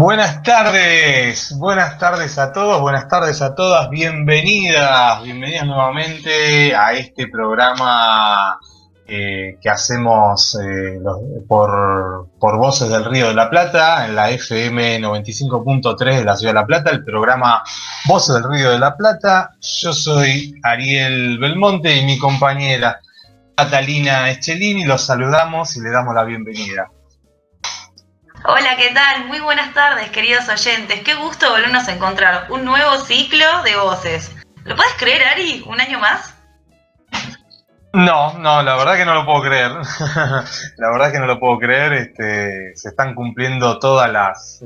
Buenas tardes a todos, buenas tardes a todas, bienvenidas nuevamente a este programa que hacemos por Voces del Río de la Plata, en la FM 95.3 de la Ciudad de La Plata, el programa Voces del Río de la Plata. Yo soy Ariel Belmonte y mi compañera Catalina Eschelini, los saludamos y le damos la bienvenida. Hola, ¿qué tal? Muy buenas tardes, queridos oyentes. Qué gusto volvernos a encontrar un nuevo ciclo de voces. ¿Lo puedes creer, Ari? ¿Un año más? No, la verdad que no lo puedo creer. La verdad que no lo puedo creer. Se están cumpliendo todas las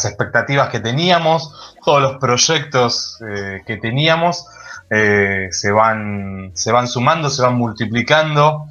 expectativas que teníamos, todos los proyectos que teníamos se van sumando, se van multiplicando,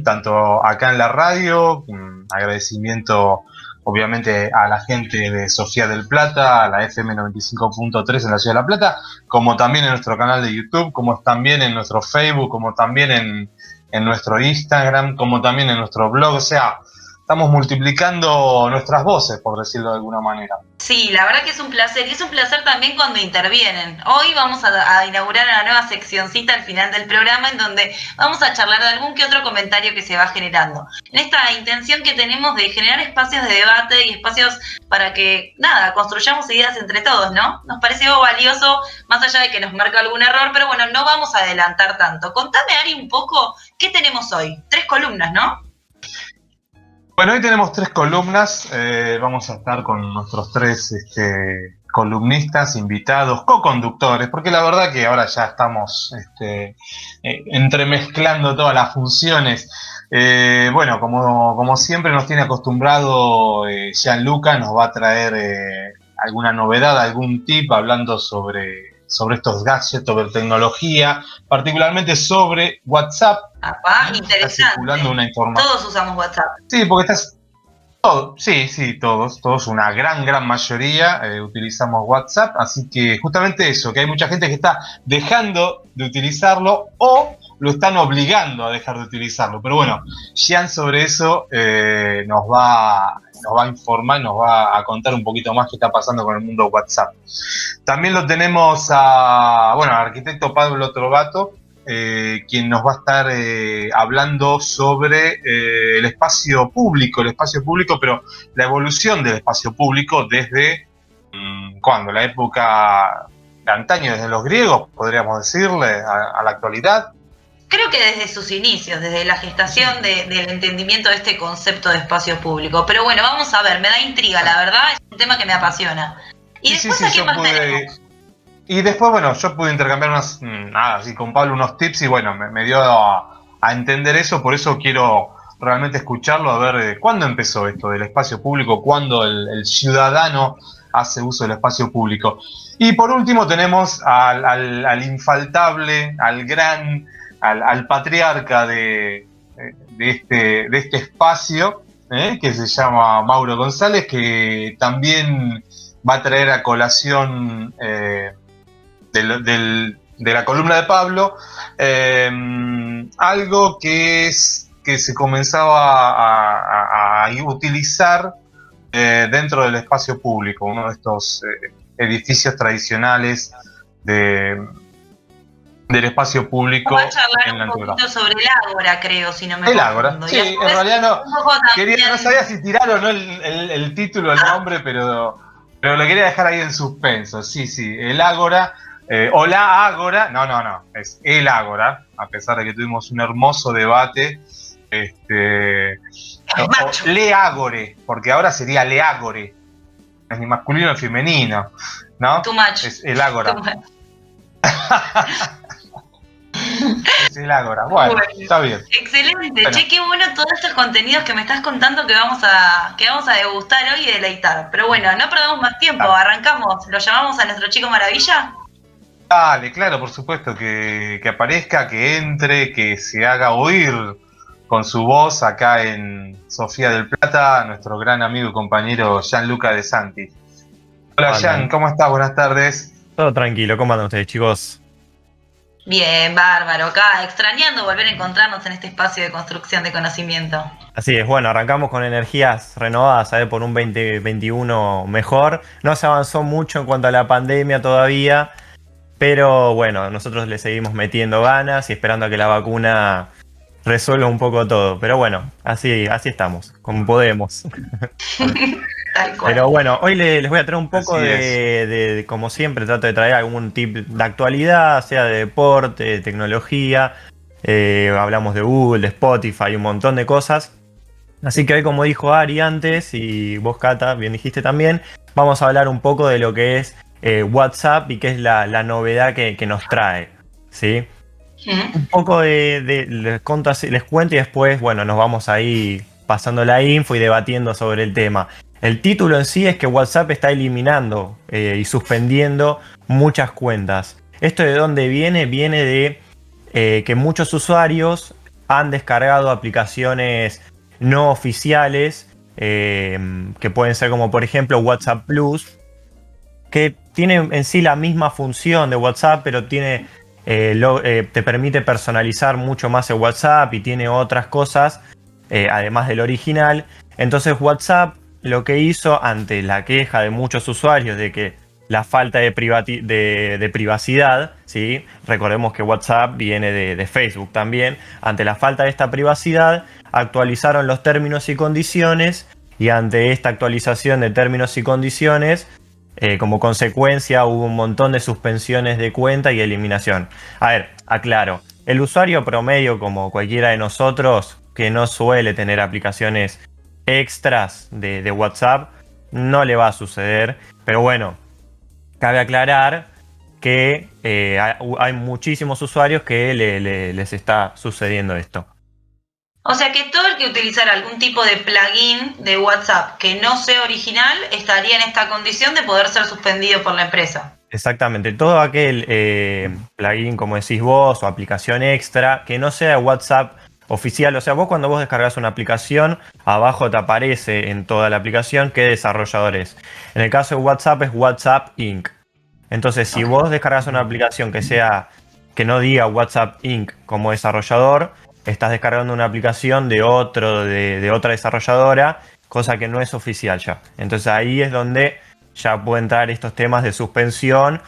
tanto acá en la radio, agradecimiento obviamente a la gente de Sofía del Plata, a la FM 95.3 en la Ciudad de La Plata, como también en nuestro canal de YouTube, como también en nuestro Facebook, como también en nuestro Instagram, como también en nuestro blog. O sea, estamos multiplicando nuestras voces, por decirlo de alguna manera. Sí, la verdad que es un placer, y es un placer también cuando intervienen. Hoy vamos a inaugurar una nueva seccioncita al final del programa en donde vamos a charlar de algún que otro comentario que se va generando. En esta intención que tenemos de generar espacios de debate y espacios para que, nada, construyamos ideas entre todos, ¿no? Nos pareció valioso, más allá de que nos marca algún error, pero bueno, no vamos a adelantar tanto. Contame, Ari, un poco, ¿qué tenemos hoy? 3 columnas, ¿no? Bueno, hoy tenemos 3 columnas, vamos a estar con nuestros 3 columnistas, invitados, co-conductores, porque la verdad que ahora ya estamos entremezclando todas las funciones. Bueno, como siempre nos tiene acostumbrado, Gianluca nos va a traer alguna novedad, algún tip hablando sobre estos gadgets, sobre tecnología, particularmente sobre WhatsApp. Interesante. Está circulando una información. Todos usamos WhatsApp. Sí, porque todos, una gran mayoría utilizamos WhatsApp, así que justamente eso, que hay mucha gente que está dejando de utilizarlo o lo están obligando a dejar de utilizarlo. Pero bueno, Gian sobre eso nos va a informar, nos va a contar un poquito más qué está pasando con el mundo WhatsApp. También lo tenemos al arquitecto Pablo Trovato, quien nos va a estar hablando sobre el espacio público, pero la evolución del espacio público desde, ¿cuándo? La época de antaño, desde los griegos, podríamos decirle, a la actualidad. Creo que desde sus inicios, desde la gestación del entendimiento de este concepto de espacio público. Pero bueno, vamos a ver, me da intriga, la verdad, es un tema que me apasiona. Y después, ¿a qué más tenemos? Y después, bueno, yo pude intercambiar con Pablo unos tips y bueno, me dio a entender eso, por eso quiero realmente escucharlo, a ver cuándo empezó esto del espacio público, cuándo el ciudadano hace uso del espacio público. Y por último tenemos al infaltable, al patriarca de este espacio, que se llama Mauro González, que también va a traer a colación de la columna de Pablo, algo que se comenzaba a utilizar dentro del espacio público, uno de estos edificios tradicionales del espacio público. Vamos a charlar un poquito sobre el Ágora, creo, si no me El Ágora, sí, en realidad no sabía si tirar o no el título, el nombre, pero lo quería dejar ahí en suspenso. Sí, el Ágora, o la Ágora, no, es el Ágora, a pesar de que tuvimos un hermoso debate. Le Ágore, porque ahora sería Le Ágore, no es ni masculino ni femenino, ¿no? Too much. Es el Ágora. Es el Ágora, bueno, está bien. Excelente, bueno. Che, qué bueno todos estos contenidos que me estás contando que vamos a degustar hoy y deleitar. Pero bueno, no perdamos más tiempo, arrancamos. ¿Lo llamamos a nuestro chico maravilla? Dale, claro, por supuesto, que aparezca, que entre, que se haga oír con su voz acá en Sofía del Plata, nuestro gran amigo y compañero Gianluca De Santi. Hola Gian, ¿cómo estás? Buenas tardes. Todo tranquilo, ¿cómo andan ustedes, chicos? Bien, bárbaro. Acá extrañando volver a encontrarnos en este espacio de construcción de conocimiento. Así es, bueno, arrancamos con energías renovadas, ¿sabes? Por un 2021 mejor. No se avanzó mucho en cuanto a la pandemia todavía, pero bueno, nosotros le seguimos metiendo ganas y esperando a que la vacuna resuelva un poco todo. Pero bueno, así estamos, como podemos. Tal cual. Pero bueno, hoy les voy a traer un poco Así es. como siempre, trato de traer algún tip de actualidad, sea de deporte, de tecnología. Hablamos de Google, de Spotify, un montón de cosas. Así que hoy, como dijo Ari antes, y vos, Cata, bien dijiste también, vamos a hablar un poco de lo que es WhatsApp y qué es la novedad que nos trae, ¿sí? ¿Mm? Un poco les cuento y después, bueno, nos vamos ahí pasando la info y debatiendo sobre el tema. El título en sí es que WhatsApp está eliminando y suspendiendo muchas cuentas. ¿Esto de dónde viene? Viene de que muchos usuarios han descargado aplicaciones no oficiales, que pueden ser como por ejemplo WhatsApp Plus, que tiene en sí la misma función de WhatsApp, pero te permite personalizar mucho más el WhatsApp y tiene otras cosas, además del original. Entonces WhatsApp lo que hizo ante la queja de muchos usuarios de que la falta de privacidad, ¿sí? Recordemos que WhatsApp viene de Facebook también. Ante la falta de esta privacidad, actualizaron los términos y condiciones, y ante esta actualización de términos y condiciones, como consecuencia hubo un montón de suspensiones de cuenta y eliminación. A ver, aclaro, el usuario promedio, como cualquiera de nosotros, que no suele tener aplicaciones extras de WhatsApp, no le va a suceder. Pero bueno, cabe aclarar que hay muchísimos usuarios que les está sucediendo esto. O sea que todo el que utilizara algún tipo de plugin de WhatsApp que no sea original estaría en esta condición de poder ser suspendido por la empresa. Exactamente, todo aquel plugin, como decís vos, o aplicación extra, que no sea WhatsApp oficial. O sea, cuando vos descargas una aplicación, abajo te aparece en toda la aplicación qué desarrollador es. En el caso de WhatsApp es WhatsApp Inc. Entonces, si Ok. vos descargas una aplicación que no diga WhatsApp Inc. como desarrollador, estás descargando una aplicación de otra desarrolladora, cosa que no es oficial ya. Entonces ahí es donde ya pueden entrar estos temas de suspensión.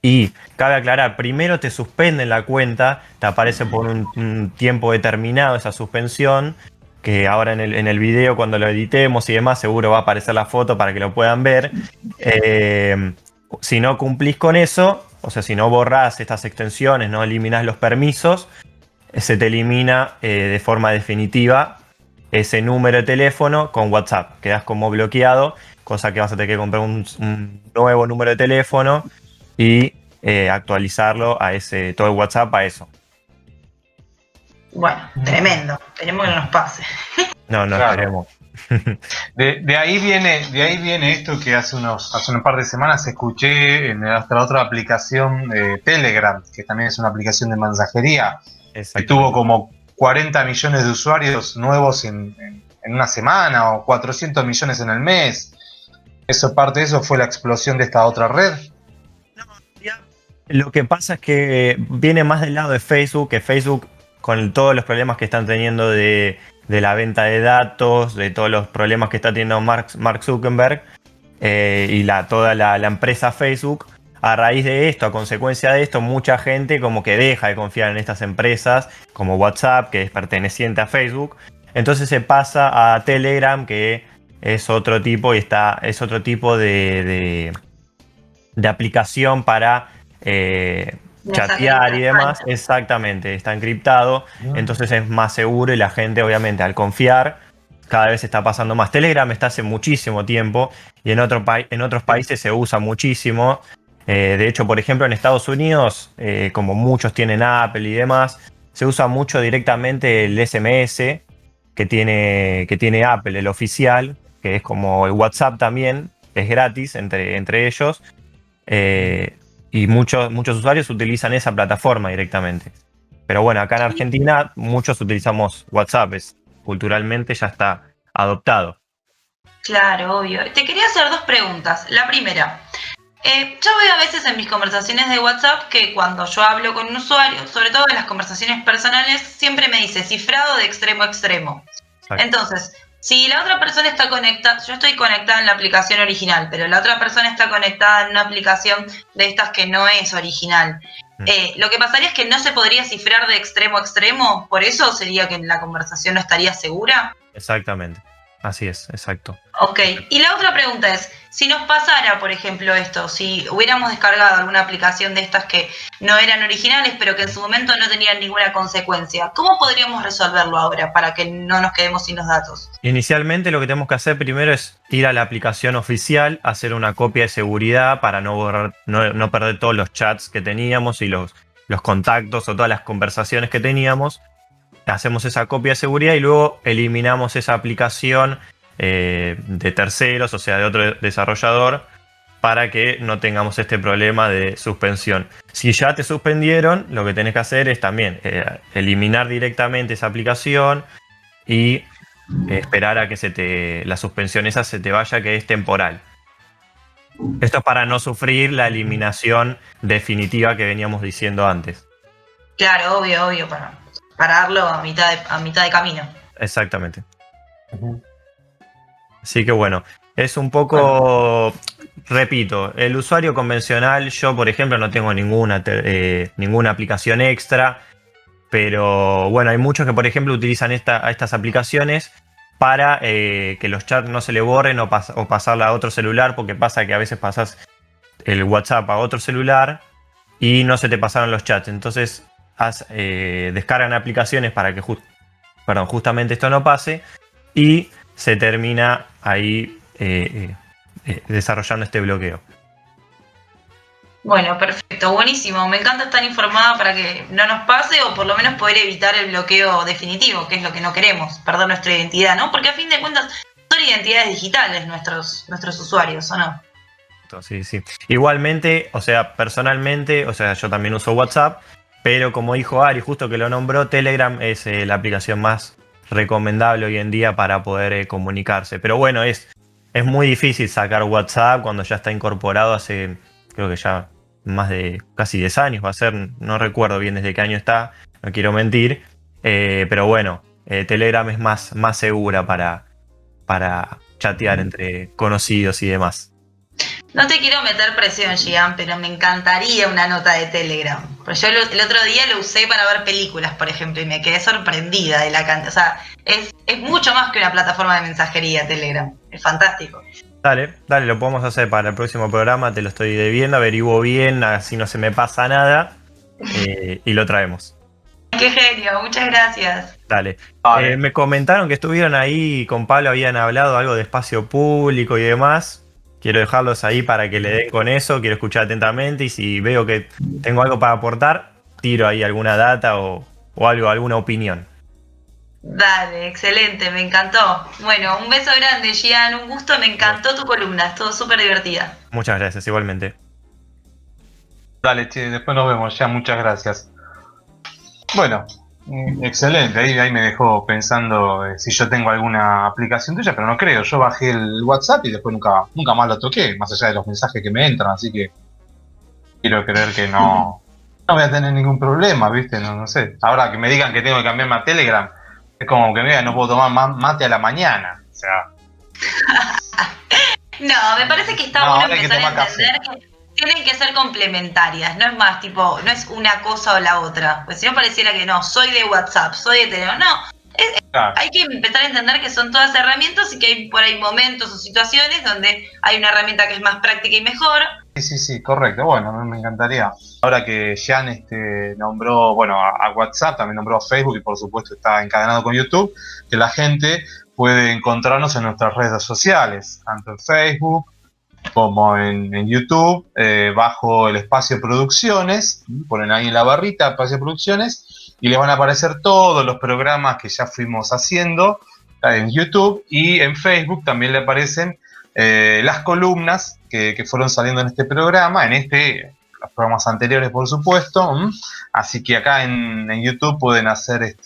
Y cabe aclarar, primero te suspenden la cuenta, te aparece por un tiempo determinado esa suspensión, que ahora en el video, cuando lo editemos y demás, seguro va a aparecer la foto para que lo puedan ver. Si no cumplís con eso, o sea, si no borrás estas extensiones, no eliminás los permisos, se te elimina de forma definitiva ese número de teléfono con WhatsApp. Quedás como bloqueado, cosa que vas a tener que comprar un nuevo número de teléfono y actualizarlo a todo el WhatsApp a eso. Bueno, tremendo. Esperemos que no nos pase. No, Claro. esperemos. De ahí viene esto que hace un par de semanas escuché en nuestra otra aplicación, Telegram, que también es una aplicación de mensajería, que tuvo como 40 millones de usuarios nuevos en una semana, o 400 millones en el mes. Parte de eso fue la explosión de esta otra red. Lo que pasa es que viene más del lado de Facebook, que Facebook, con todos los problemas que están teniendo de la venta de datos, de todos los problemas que está teniendo Mark Zuckerberg y toda la empresa Facebook, a raíz de esto, a consecuencia de esto, mucha gente como que deja de confiar en estas empresas, como WhatsApp, que es perteneciente a Facebook. Entonces se pasa a Telegram, que es otro tipo es otro tipo de aplicación para chatear y demás. Exactamente, está encriptado, entonces es más seguro y la gente, obviamente, al confiar, cada vez está pasando más. Telegram está hace muchísimo tiempo y en otros países se usa muchísimo. De hecho, por ejemplo, en Estados Unidos, como muchos tienen Apple y demás, se usa mucho directamente el SMS que tiene Apple, el oficial, que es como el WhatsApp también, es gratis entre ellos. Y muchos usuarios utilizan esa plataforma directamente. Pero bueno, acá en Argentina muchos utilizamos WhatsApp, culturalmente ya está adoptado. Claro, obvio. Te quería hacer dos preguntas. La primera, Yo veo a veces en mis conversaciones de WhatsApp que cuando yo hablo con un usuario, sobre todo en las conversaciones personales, siempre me dice cifrado de extremo a extremo. Exacto. Entonces, si la otra persona está conectada, yo estoy conectada en la aplicación original, pero la otra persona está conectada en una aplicación de estas que no es original. Lo que pasaría es que no se podría cifrar de extremo a extremo, por eso sería que la conversación no estaría segura. Exactamente. Así es, exacto. Ok, y la otra pregunta es, si nos pasara, por ejemplo, esto, si hubiéramos descargado alguna aplicación de estas que no eran originales, pero que en su momento no tenían ninguna consecuencia, ¿cómo podríamos resolverlo ahora para que no nos quedemos sin los datos? Inicialmente lo que tenemos que hacer primero es ir a la aplicación oficial, hacer una copia de seguridad para no borrar, no perder todos los chats que teníamos y los contactos o todas las conversaciones que teníamos. Hacemos esa copia de seguridad y luego eliminamos esa aplicación de terceros, o sea, de otro desarrollador, para que no tengamos este problema de suspensión. Si ya te suspendieron, lo que tenés que hacer es también eliminar directamente esa aplicación y esperar a que la suspensión esa se te vaya, que es temporal. Esto es para no sufrir la eliminación definitiva que veníamos diciendo antes. Claro, obvio, para darlo a mitad de camino. Exactamente. Así que bueno, es un poco, repito, el usuario convencional, yo por ejemplo no tengo ninguna aplicación extra, pero bueno, hay muchos que por ejemplo utilizan estas aplicaciones para que los chats no se le borren o pasarla a otro celular, porque pasa que a veces pasas el WhatsApp a otro celular y no se te pasaron los chats. Entonces descargan aplicaciones para que justamente esto no pase y se termina ahí desarrollando este bloqueo. Bueno, perfecto, buenísimo. Me encanta estar informada para que no nos pase o por lo menos poder evitar el bloqueo definitivo, que es lo que no queremos, perder nuestra identidad, ¿no? Porque a fin de cuentas son identidades digitales nuestros usuarios, ¿o no? Sí, sí. Igualmente, o sea, personalmente, o sea, yo también uso WhatsApp, pero como dijo Ari, justo que lo nombró, Telegram es la aplicación más recomendable hoy en día para poder comunicarse. Pero bueno, es muy difícil sacar WhatsApp cuando ya está incorporado hace, creo que ya más de casi 10 años va a ser, no recuerdo bien desde qué año está, no quiero mentir, pero bueno, Telegram es más segura para chatear entre conocidos y demás. No te quiero meter presión, Gian, pero me encantaría una nota de Telegram. Porque yo el otro día lo usé para ver películas, por ejemplo, y me quedé sorprendida de la cantidad. O sea, es mucho más que una plataforma de mensajería, Telegram. Es fantástico. Dale, lo podemos hacer para el próximo programa, te lo estoy debiendo, averiguo bien, así no se me pasa nada y lo traemos. Qué genio, muchas gracias. Dale. Me comentaron que estuvieron ahí con Pablo, habían hablado algo de espacio público y demás. Quiero dejarlos ahí para que le den con eso, quiero escuchar atentamente y si veo que tengo algo para aportar, tiro ahí alguna data o algo, alguna opinión. Dale, excelente, me encantó. Bueno, un beso grande, Gian, un gusto, me encantó tu columna, estuvo súper divertida. Muchas gracias, igualmente. Dale, che, después nos vemos, ya, muchas gracias. Bueno, excelente, ahí me dejó pensando si yo tengo alguna aplicación tuya, pero no creo. Yo bajé el WhatsApp y después nunca más lo toqué, más allá de los mensajes que me entran, así que quiero creer que no voy a tener ningún problema, ¿viste? No sé. Ahora que me digan que tengo que cambiarme a Telegram, es como que mira, no puedo tomar mate a la mañana, o sea. No, me parece que está bueno empezar a entender que tienen que ser complementarias, no es más tipo, no es una cosa o la otra, pues si no pareciera que no, soy de WhatsApp, soy de Telegram, no, claro. Hay que empezar a entender que son todas herramientas y que hay por ahí momentos o situaciones donde hay una herramienta que es más práctica y mejor. Sí, correcto, bueno, me encantaría. Ahora que Gian nombró, bueno, a WhatsApp, también nombró a Facebook y por supuesto está encadenado con YouTube, que la gente puede encontrarnos en nuestras redes sociales, tanto en Facebook como en YouTube, bajo el espacio Producciones, ponen ahí en la barrita espacio Producciones y les van a aparecer todos los programas que ya fuimos haciendo en YouTube, y en Facebook también le aparecen las columnas que fueron saliendo en este programa, los programas anteriores por supuesto, así que acá en YouTube pueden hacer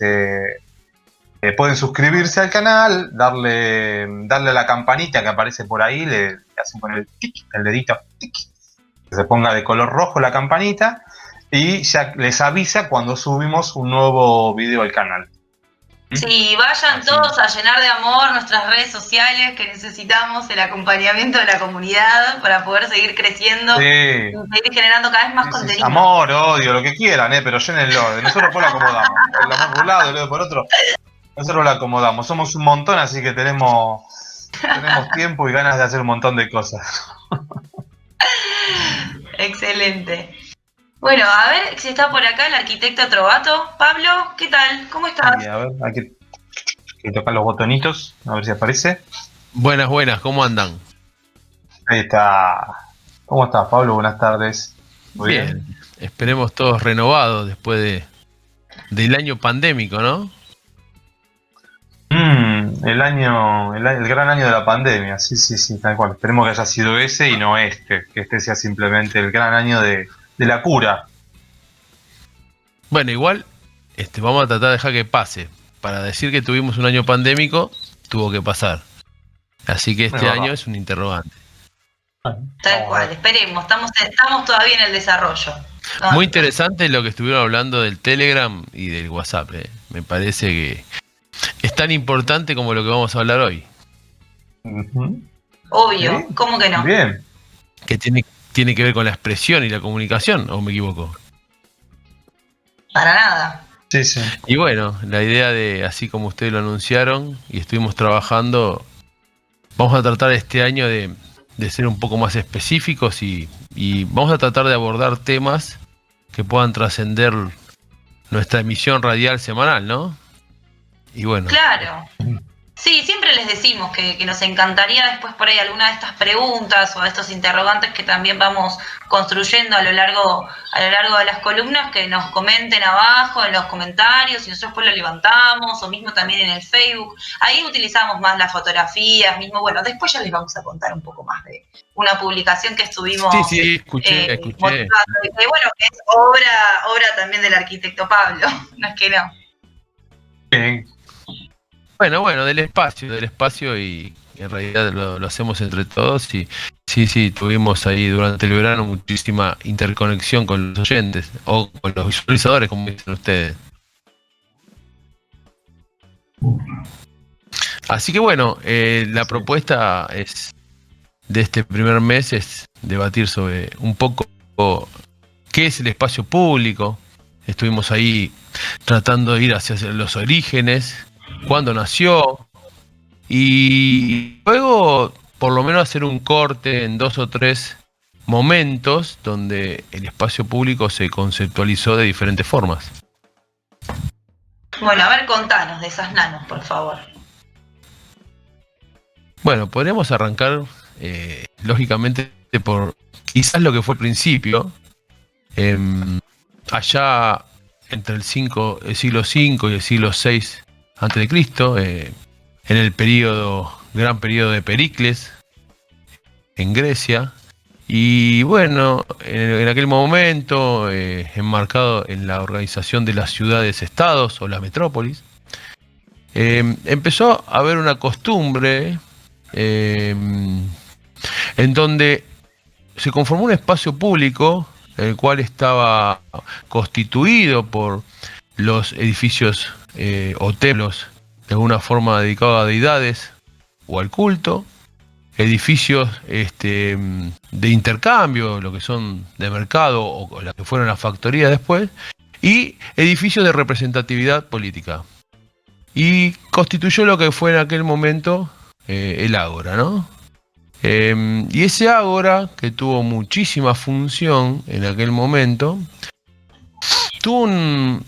pueden suscribirse al canal, darle a la campanita que aparece por ahí, le hacen con el tic, el dedito, tic, se ponga de color rojo la campanita y ya les avisa cuando subimos un nuevo video al canal. Sí, vayan todos a llenar de amor nuestras redes sociales, que necesitamos el acompañamiento de la comunidad para poder seguir creciendo y seguir generando cada vez más contenido. Amor, odio, lo que quieran, pero llénenlo. Nosotros después lo acomodamos. El amor por un lado, el odio por otro. Nosotros lo acomodamos. Somos un montón, así que tenemos tiempo y ganas de hacer un montón de cosas. Excelente. Bueno, a ver si está por acá el arquitecto Trovato. Pablo, ¿qué tal? ¿Cómo estás? A ver, hay que tocar los botonitos, a ver si aparece. Buenas, ¿cómo andan? Ahí está. ¿Cómo estás, Pablo? Buenas tardes. Muy bien. Esperemos todos renovados después del año pandémico, ¿no? El gran año de la pandemia, sí, tal cual. Esperemos que haya sido ese y no que este sea simplemente el gran año de la cura. Bueno, igual vamos a tratar de dejar que pase. Para decir que tuvimos un año pandémico, tuvo que pasar. Así que este año es un interrogante. Tal cual, esperemos, estamos todavía en el desarrollo. Muy interesante lo que estuvieron hablando del Telegram y del WhatsApp. Me parece que es tan importante como lo que vamos a hablar hoy. Obvio, ¿sí? ¿Cómo que no? Bien. Que tiene que ver con la expresión y la comunicación, ¿o me equivoco? Para nada. Sí. Y bueno, la idea de, así como ustedes lo anunciaron y estuvimos trabajando, vamos a tratar este año de ser un poco más específicos y vamos a tratar de abordar temas que puedan trascender nuestra emisión radial semanal, ¿no? Y bueno. Claro. Sí, siempre les decimos que nos encantaría después por ahí alguna de estas preguntas o de estos interrogantes que también vamos construyendo a lo largo de las columnas, que nos comenten abajo en los comentarios y nosotros después lo levantamos, o mismo también en el Facebook. Ahí utilizamos más las fotografías, mismo, bueno, después ya les vamos a contar un poco más de una publicación que estuvimos escuché. mostrando, y que bueno, que es obra también del arquitecto Pablo, no es que no. Bien. Bueno, del espacio y en realidad lo hacemos entre todos y sí, tuvimos ahí durante el verano muchísima interconexión con los oyentes o con los visualizadores, como dicen ustedes. Así que bueno, la propuesta de este primer mes es debatir sobre un poco qué es el espacio público. Estuvimos ahí tratando de ir hacia los orígenes, cuándo nació, y luego por lo menos hacer un corte en 2 o 3 momentos donde el espacio público se conceptualizó de diferentes formas. Bueno, a ver, contanos de esas nanos, por favor. Bueno, podríamos arrancar lógicamente por quizás lo que fue al principio, allá entre el siglo V y el siglo VI antes de Cristo, en el gran periodo de Pericles, en Grecia, y bueno, en aquel momento, enmarcado en la organización de las ciudades-estados o la metrópolis, empezó a haber una costumbre en donde se conformó un espacio público, el cual estaba constituido por los edificios o templos de alguna forma dedicados a deidades o al culto, edificios de intercambio, lo que son de mercado o las que fueron las factorías después, y edificios de representatividad política. Y constituyó lo que fue en aquel momento el ágora, ¿no? Y ese ágora, que tuvo muchísima función en aquel momento, tuvo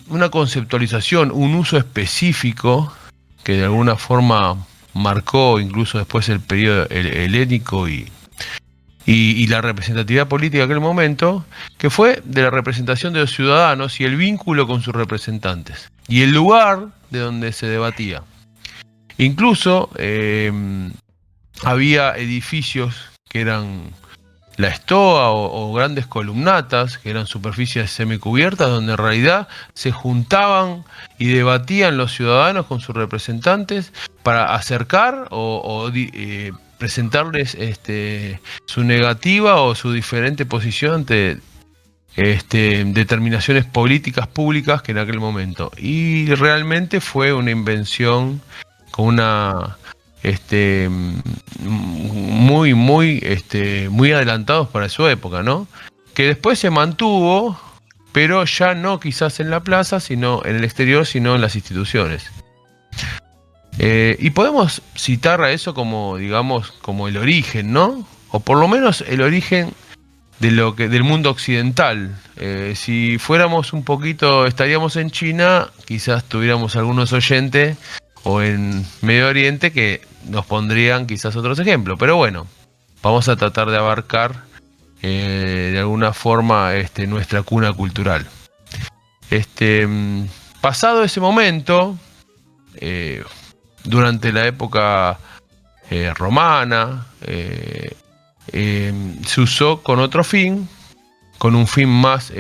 una conceptualización, un uso específico que de alguna forma marcó incluso después el periodo helénico y la representatividad política de aquel momento, que fue de la representación de los ciudadanos y el vínculo con sus representantes y el lugar de donde se debatía. Incluso había edificios que eran la estoa o grandes columnatas, que eran superficies semicubiertas, donde en realidad se juntaban y debatían los ciudadanos con sus representantes para acercar o presentarles su negativa o su diferente posición ante determinaciones políticas públicas que en aquel momento. Y realmente fue una invención con una muy adelantados para su época, ¿no? Que después se mantuvo, pero ya no quizás en la plaza, sino en el exterior, sino en las instituciones. Y podemos citar a eso como, digamos, como el origen, ¿no? O por lo menos el origen del mundo occidental. Si fuéramos un poquito, estaríamos en China, quizás tuviéramos algunos oyentes, o en Medio Oriente, que nos pondrían quizás otros ejemplos. Pero bueno, vamos a tratar de abarcar de alguna forma nuestra cuna cultural. Pasado ese momento, durante la época romana, se usó con otro fin, con un fin más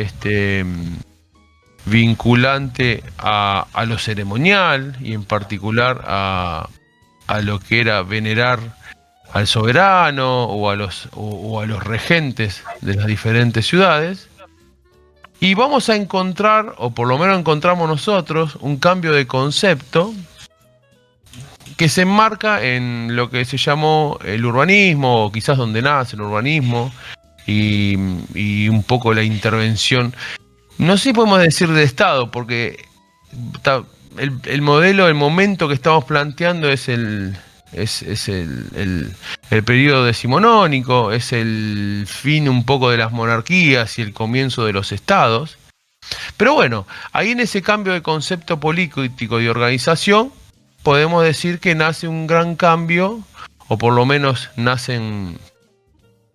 vinculante a lo ceremonial y en particular a lo que era venerar al soberano o a los regentes de las diferentes ciudades. Y vamos a encontrar, o por lo menos encontramos nosotros, un cambio de concepto que se enmarca en lo que se llamó el urbanismo, o quizás donde nace el urbanismo, y un poco la intervención, no sé si podemos decir de Estado, porque el modelo, el momento que estamos planteando es el periodo decimonónico, es el fin un poco de las monarquías y el comienzo de los estados. Pero bueno, ahí en ese cambio de concepto político y de organización, podemos decir que nace un gran cambio, o por lo menos nacen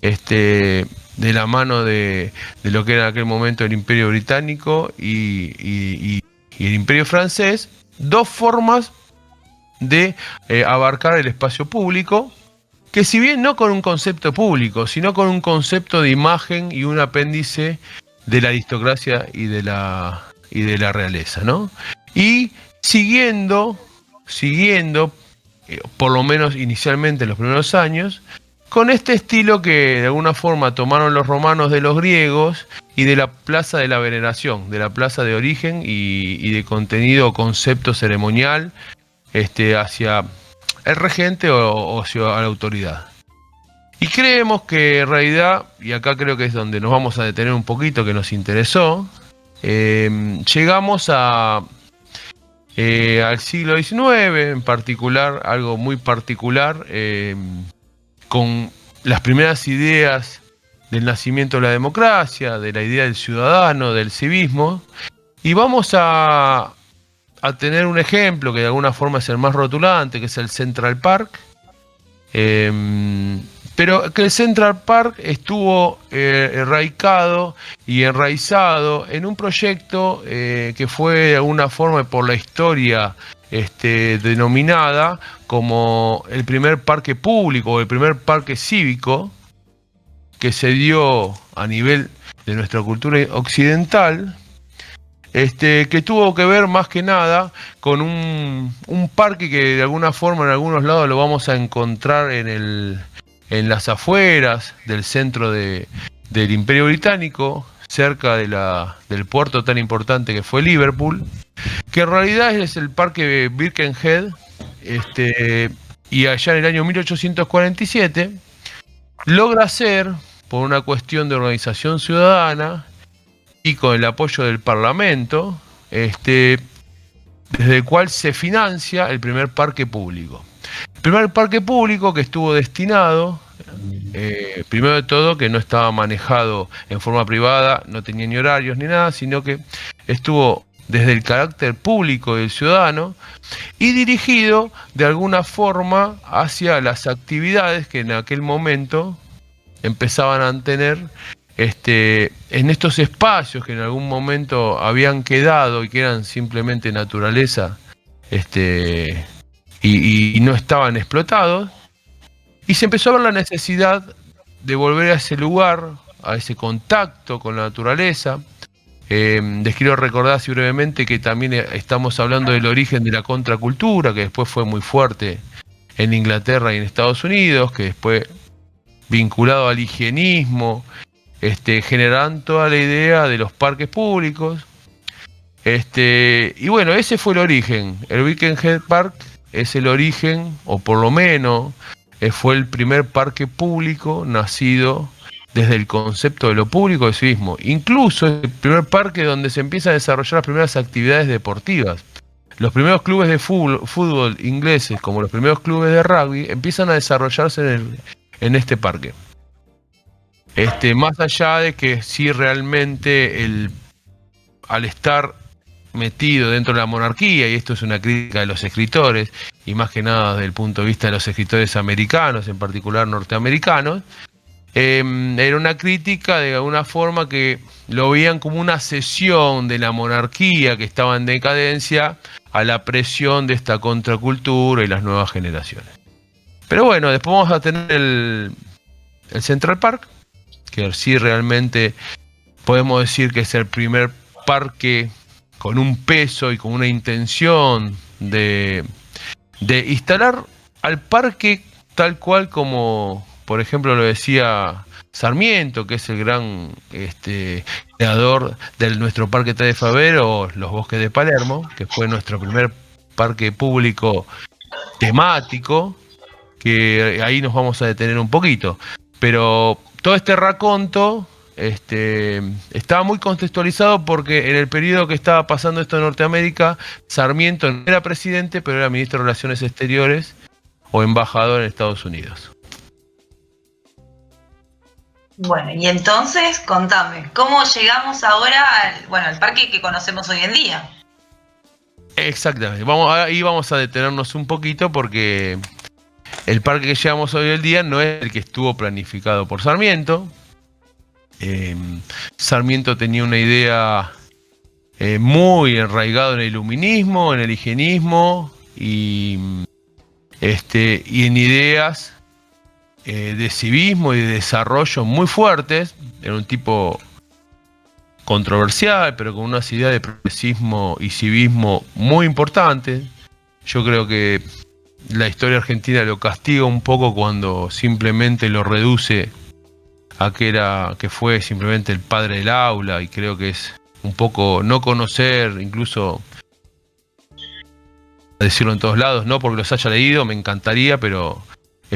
de la mano de lo que era en aquel momento el Imperio Británico y el Imperio Francés, dos formas de abarcar el espacio público, que si bien no con un concepto público, sino con un concepto de imagen y un apéndice de la aristocracia y de la realeza, ¿no? Y siguiendo, por lo menos inicialmente en los primeros años, con este estilo que de alguna forma tomaron los romanos de los griegos y de la plaza de la veneración, de la plaza de origen y de contenido o concepto ceremonial hacia el regente o hacia la autoridad. Y creemos que en realidad, y acá creo que es donde nos vamos a detener un poquito, que nos interesó, llegamos al siglo XIX, en particular, algo muy particular, con las primeras ideas del nacimiento de la democracia, de la idea del ciudadano, del civismo, y vamos a tener un ejemplo que de alguna forma es el más rotulante, que es el Central Park, pero que el Central Park estuvo radicado y enraizado en un proyecto que fue de alguna forma por la historia denominada como el primer parque público o el primer parque cívico que se dio a nivel de nuestra cultura occidental, que tuvo que ver más que nada con un parque que de alguna forma en algunos lados lo vamos a encontrar en las afueras del centro del Imperio Británico, cerca del puerto tan importante que fue Liverpool, que en realidad es el parque Birkenhead, y allá en el año 1847 logra ser, por una cuestión de organización ciudadana y con el apoyo del Parlamento, desde el cual se financia el primer parque público. El primer parque público que estuvo destinado, primero de todo, que no estaba manejado en forma privada, no tenía ni horarios ni nada, sino que estuvo desde el carácter público del ciudadano y dirigido de alguna forma hacia las actividades que en aquel momento empezaban a tener en estos espacios que en algún momento habían quedado y que eran simplemente naturaleza y no estaban explotados, y se empezó a ver la necesidad de volver a ese lugar, a ese contacto con la naturaleza. Les quiero recordar así brevemente que también estamos hablando del origen de la contracultura, que después fue muy fuerte en Inglaterra y en Estados Unidos, que después, vinculado al higienismo, generan toda la idea de los parques públicos. Y bueno, ese fue el origen. El Birkenhead Park es el origen, o por lo menos fue el primer parque público nacido desde el concepto de lo público de sí mismo. Incluso es el primer parque donde se empiezan a desarrollar las primeras actividades deportivas. Los primeros clubes de fútbol ingleses, como los primeros clubes de rugby, empiezan a desarrollarse en este parque. Más allá de que sí realmente al estar metido dentro de la monarquía, y esto es una crítica de los escritores, y más que nada desde el punto de vista de los escritores americanos, en particular norteamericanos, era una crítica de alguna forma que lo veían como una cesión de la monarquía que estaba en decadencia a la presión de esta contracultura y las nuevas generaciones. Pero bueno, después vamos a tener el Central Park, que sí realmente podemos decir que es el primer parque con un peso y con una intención de instalar al parque tal cual como, por ejemplo, lo decía Sarmiento, que es el gran creador de nuestro Parque Taillefer o los Bosques de Palermo, que fue nuestro primer parque público temático, que ahí nos vamos a detener un poquito. Pero todo este raconto estaba muy contextualizado porque en el periodo que estaba pasando esto en Norteamérica, Sarmiento no era presidente, pero era ministro de Relaciones Exteriores o embajador en Estados Unidos. Bueno, y entonces, contame, ¿cómo llegamos ahora al parque que conocemos hoy en día? Exactamente, ahí vamos a detenernos un poquito porque el parque que llegamos hoy en día no es el que estuvo planificado por Sarmiento. Sarmiento tenía una idea muy enraigada en el iluminismo, en el higienismo y en ideas de civismo y de desarrollo muy fuertes. Era un tipo controversial, pero con unas ideas de progresismo y civismo muy importantes. Yo creo que la historia argentina lo castiga un poco cuando simplemente lo reduce a que fue simplemente el padre del aula, y creo que es un poco no conocer, incluso decirlo en todos lados, no porque los haya leído, me encantaría, pero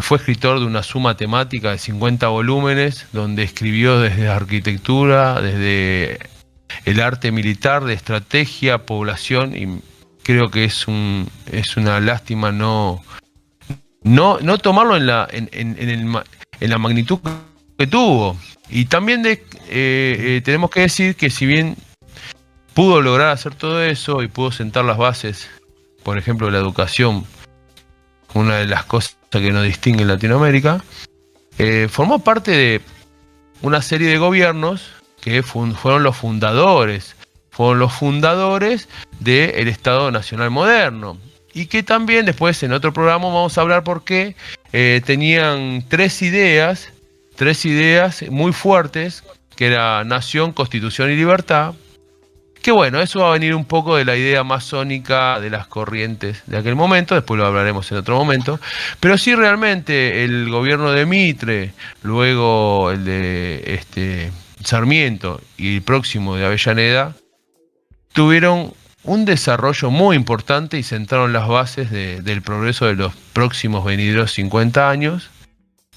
fue escritor de una suma temática de 50 volúmenes, donde escribió desde arquitectura, desde el arte militar, de estrategia, población, y creo que es una lástima no tomarlo en la magnitud que tuvo. Y también tenemos que decir que si bien pudo lograr hacer todo eso y pudo sentar las bases, por ejemplo, de la educación, una de las cosas que nos distingue en Latinoamérica, formó parte de una serie de gobiernos que fueron los fundadores del Estado Nacional moderno, y que también después en otro programa vamos a hablar por qué tenían tres ideas muy fuertes, que era nación, constitución y libertad. Que bueno, eso va a venir un poco de la idea masónica de las corrientes de aquel momento, después lo hablaremos en otro momento, pero sí realmente el gobierno de Mitre, luego el de Sarmiento y el próximo de Avellaneda, tuvieron un desarrollo muy importante y sentaron las bases del progreso de los próximos venideros 50 años.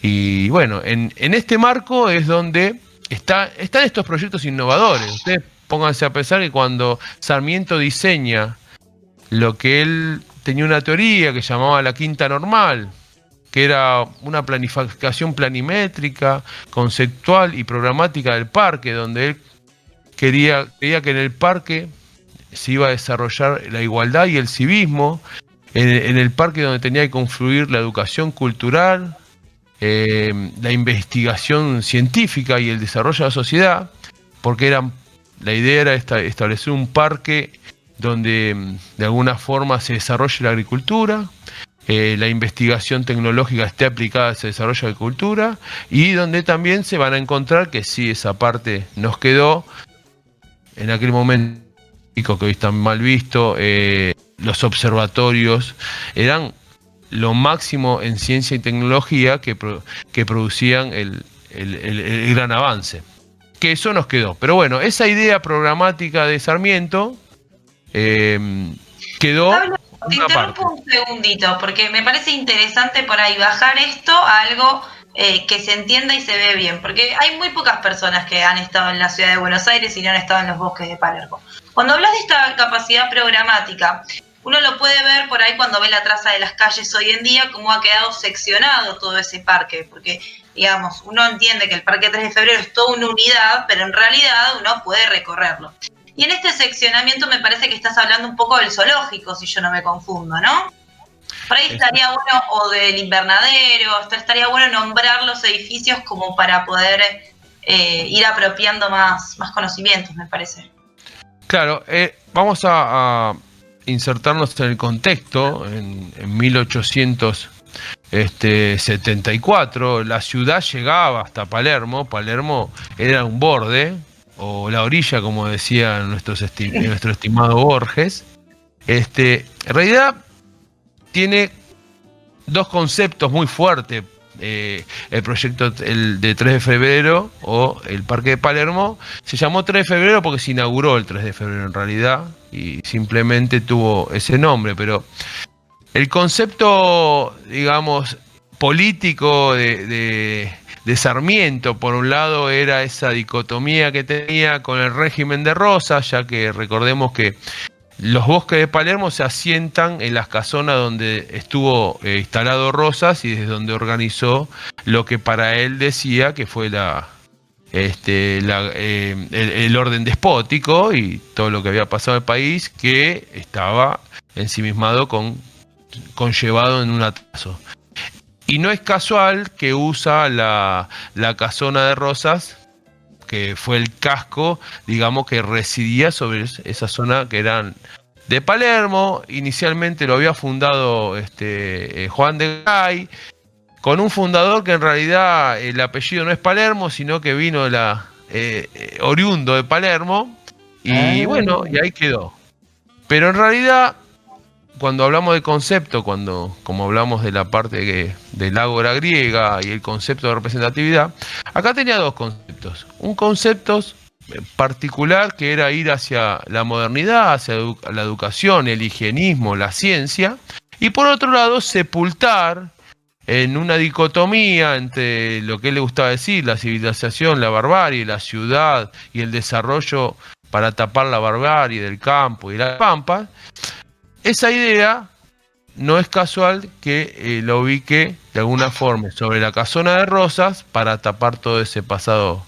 Y bueno, en este marco es donde están estos proyectos innovadores. Ustedes pónganse a pensar que cuando Sarmiento diseña lo que él tenía una teoría que llamaba la quinta normal, que era una planificación planimétrica, conceptual y programática del parque, donde él creía que en el parque se iba a desarrollar la igualdad y el civismo, en el parque donde tenía que confluir la educación cultural, la investigación científica y el desarrollo de la sociedad, porque la idea era establecer un parque donde de alguna forma se desarrolle la agricultura, la investigación tecnológica esté aplicada a ese desarrollo de la agricultura, y donde también se van a encontrar que sí, esa parte nos quedó en aquel momento, que hoy están mal visto, los observatorios eran lo máximo en ciencia y tecnología que producían el gran avance. Que eso nos quedó. Pero bueno, esa idea programática de Sarmiento quedó. Pablo, te interrumpo un segundito, porque me parece interesante por ahí bajar esto a algo que se entienda y se ve bien, porque hay muy pocas personas que han estado en la ciudad de Buenos Aires y no han estado en los bosques de Palermo. Cuando hablas de esta capacidad programática, uno lo puede ver por ahí cuando ve la traza de las calles hoy en día, cómo ha quedado seccionado todo ese parque, porque, digamos, uno entiende que el Parque 3 de Febrero es toda una unidad, pero en realidad uno puede recorrerlo. Y en este seccionamiento me parece que estás hablando un poco del zoológico, si yo no me confundo, ¿no? Por ahí estaría bueno, o del invernadero, estaría bueno nombrar los edificios como para poder ir apropiando más conocimientos, me parece. Claro, vamos a insertarnos en el contexto. En 1874 la ciudad llegaba hasta Palermo. Palermo era un borde, o la orilla, como decía nuestro estimado Borges. En realidad tiene dos conceptos muy fuertes. El proyecto de 3 de febrero o el Parque de Palermo se llamó 3 de febrero porque se inauguró el 3 de febrero en realidad y simplemente tuvo ese nombre, pero el concepto, digamos, político de Sarmiento, por un lado, era esa dicotomía que tenía con el régimen de Rosas, ya que recordemos que los bosques de Palermo se asientan en las casonas donde estuvo instalado Rosas y desde donde organizó lo que para él decía que fue el orden despótico y todo lo que había pasado en el país, que estaba ensimismado conllevado en un atraso. Y no es casual que usa la casona de Rosas, que fue el casco, digamos, que residía sobre esa zona que eran de Palermo. Inicialmente lo había fundado Juan de Garay, con un fundador que en realidad el apellido no es Palermo, sino que vino oriundo de Palermo, y bueno, y ahí quedó. Pero en realidad, cuando hablamos de concepto, como hablamos de la parte del ágora griega y el concepto de representatividad, acá tenía dos conceptos. Un concepto particular que era ir hacia la modernidad, hacia la educación, el higienismo, la ciencia, y por otro lado sepultar en una dicotomía entre lo que él le gustaba decir, la civilización, la barbarie, la ciudad y el desarrollo para tapar la barbarie del campo y la pampa. Esa idea no es casual que lo ubique de alguna forma sobre la casona de Rosas para tapar todo ese pasado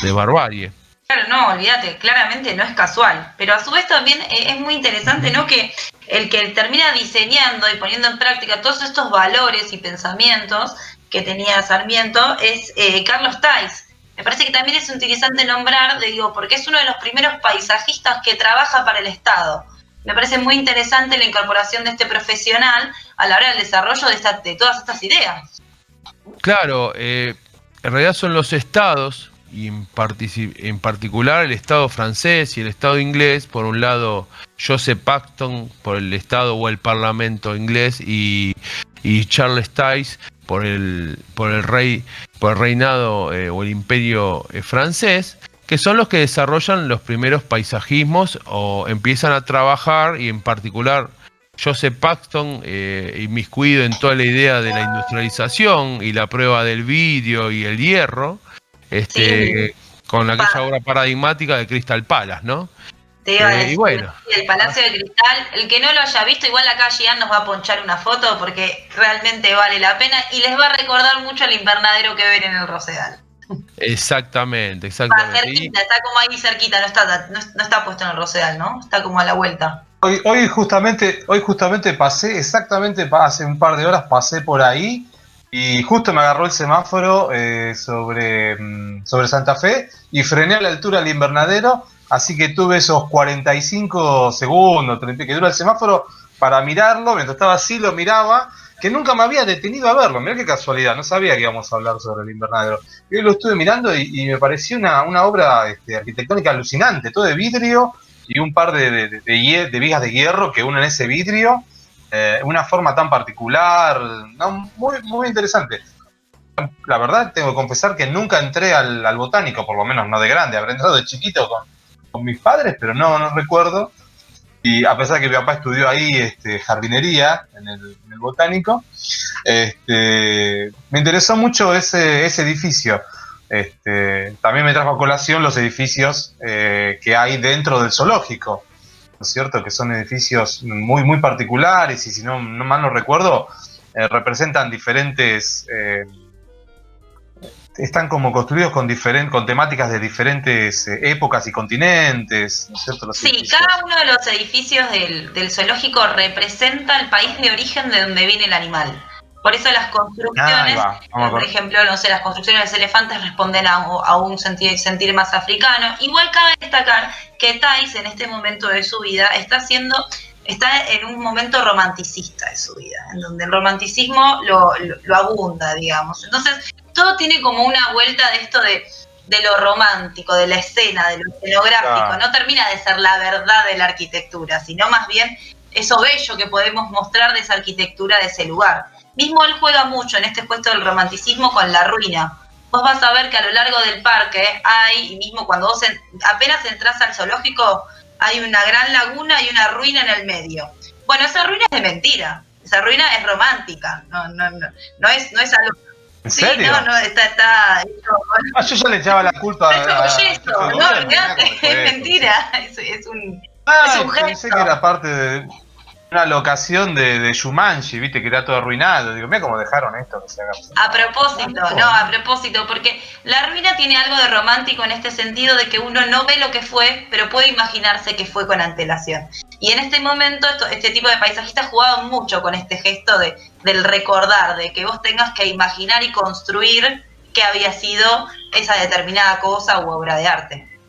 de barbarie. Claro, no, olvídate, claramente no es casual, pero a su vez también es muy interesante, ¿no?, que el que termina diseñando y poniendo en práctica todos estos valores y pensamientos que tenía Sarmiento es Carlos Tais. Me parece que también es interesante nombrar, porque es uno de los primeros paisajistas que trabaja para el Estado. Me parece muy interesante la incorporación de este profesional a la hora del desarrollo de todas estas ideas. Claro, en realidad son los estados, y en particular el estado francés y el estado inglés, por un lado Joseph Paxton por el estado o el parlamento inglés y Charles Tais por el reinado o el imperio francés, que son los que desarrollan los primeros paisajismos o empiezan a trabajar, y en particular Joseph Paxton inmiscuido en toda la idea de la industrialización y la prueba del vidrio y el hierro, Sí. con aquella obra paradigmática de Crystal Palace, ¿no? Te iba a decir, y bueno, el Palacio de Cristal, el que no lo haya visto, igual acá Gian nos va a ponchar una foto porque realmente vale la pena y les va a recordar mucho al invernadero que ven en el Rosedal. Exactamente. Va cerquita, está como ahí cerquita, no está puesto en el Rosedal, ¿no? Está como a la vuelta. Hoy justamente pasé, hace un par de horas pasé por ahí y justo me agarró el semáforo sobre Santa Fe y frené a la altura del invernadero, así que tuve esos 45 segundos, 30, que dura el semáforo para mirarlo. Mientras estaba así lo miraba, que nunca me había detenido a verlo. Mirá qué casualidad, no sabía que íbamos a hablar sobre el invernadero. Y hoy lo estuve mirando y me pareció una obra arquitectónica alucinante, todo de vidrio y un par de vigas de hierro que unen ese vidrio. una forma tan particular, ¿no? Muy, muy interesante. La verdad, tengo que confesar que nunca entré al botánico, por lo menos no de grande. Habré entrado de chiquito con mis padres, pero no recuerdo. Y a pesar de que mi papá estudió ahí jardinería en el botánico, me interesó mucho ese edificio. También me trajo a colación los edificios que hay dentro del zoológico, ¿no es cierto? Que son edificios muy, muy particulares y si no mal no recuerdo, representan diferentes... están como construidos con temáticas de diferentes épocas y continentes, ¿no es cierto? Los Sí, edificios. cada uno de los edificios del zoológico representa el país de origen de donde viene el animal. Por eso las construcciones, por ejemplo, no sé, las construcciones de los elefantes responden a un sentir más africano. Igual cabe destacar que Thais en este momento de su vida está en un momento romanticista de su vida, en donde el romanticismo lo abunda, digamos. Entonces, todo tiene como una vuelta de esto de lo romántico, de la escena, de lo escenográfico. Claro. No termina de ser la verdad de la arquitectura, sino más bien eso bello que podemos mostrar de esa arquitectura de ese lugar. Mismo él juega mucho en este puesto del romanticismo con la ruina. Vos vas a ver que a lo largo del parque hay, y mismo cuando vos apenas entras al zoológico, hay una gran laguna y una ruina en el medio. Bueno, esa ruina es de mentira, esa ruina es romántica, no es algo... ¿En serio? Sí, no, está hecho... Yo ya le echaba la culpa no, olvidate, es mentira, es un gesto. Pensé que era parte de una locación de Jumanji, viste, que era todo arruinado. Digo, mira cómo dejaron esto que se haga. A propósito, porque la ruina tiene algo de romántico en este sentido de que uno no ve lo que fue, pero puede imaginarse que fue con antelación. Y en este momento, este tipo de paisajistas jugaban mucho con este gesto del recordar, de que vos tengas que imaginar y construir qué había sido esa determinada cosa u obra de arte.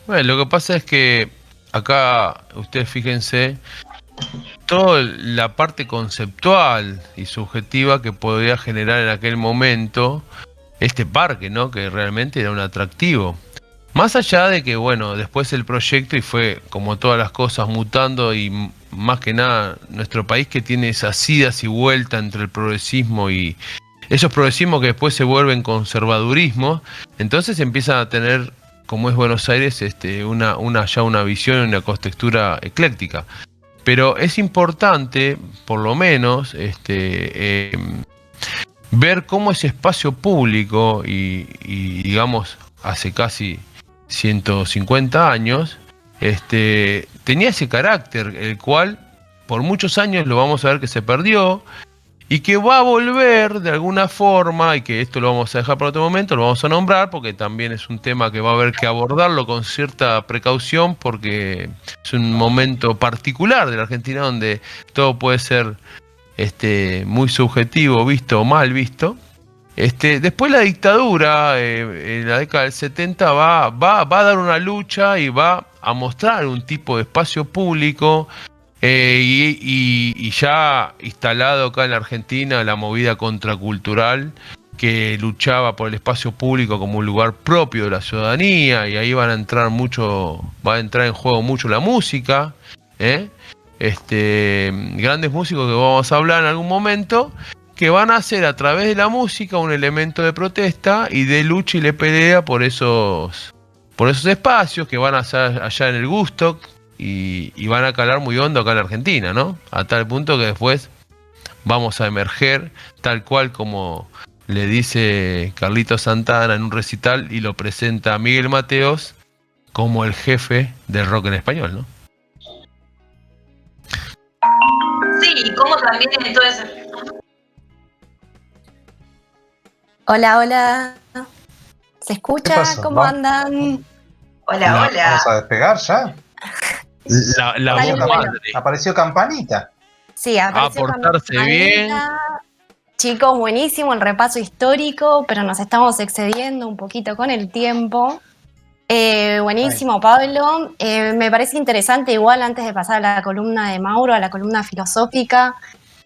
Bueno, lo que pasa es que acá, ustedes fíjense, toda la parte conceptual y subjetiva que podía generar en aquel momento este parque, ¿no? Que realmente era un atractivo. Más allá de que, bueno, después el proyecto y fue como todas las cosas mutando y más que nada nuestro país que tiene esas idas y vueltas entre el progresismo y esos progresismos que después se vuelven conservadurismo, entonces empiezan a tener, como es Buenos Aires, una visión y una contextura ecléctica. Pero es importante, por lo menos, ver cómo ese espacio público y digamos, hace casi 150 años, tenía ese carácter, el cual por muchos años lo vamos a ver que se perdió y que va a volver de alguna forma, y que esto lo vamos a dejar para otro momento, lo vamos a nombrar porque también es un tema que va a haber que abordarlo con cierta precaución porque es un momento particular de la Argentina donde todo puede ser muy subjetivo, visto o mal visto. Después la dictadura, en la década del 70, va a dar una lucha y va a mostrar un tipo de espacio público y ya instalado acá en la Argentina la movida contracultural que luchaba por el espacio público como un lugar propio de la ciudadanía, y ahí va a entrar en juego mucho la música, grandes músicos que vamos a hablar en algún momento, que van a hacer a través de la música un elemento de protesta y de lucha y de pelea por esos espacios que van a ser allá en el Woodstock y van a calar muy hondo acá en Argentina, ¿no? A tal punto que después vamos a emerger tal cual como le dice Carlito Santana en un recital y lo presenta Miguel Mateos como el jefe del rock en español, ¿no? Sí, y como también entonces... Hola. ¿Se escucha? ¿Qué pasó? ¿Cómo andan? Hola. ¿Vamos a despegar ya? La voz madre. Apareció Campanita. Sí, apareció A portarse Campanita. bien. Chicos, buenísimo el repaso histórico, pero nos estamos excediendo un poquito con el tiempo. Buenísimo, Pablo. Me parece interesante, igual antes de pasar a la columna de Mauro, a la columna filosófica,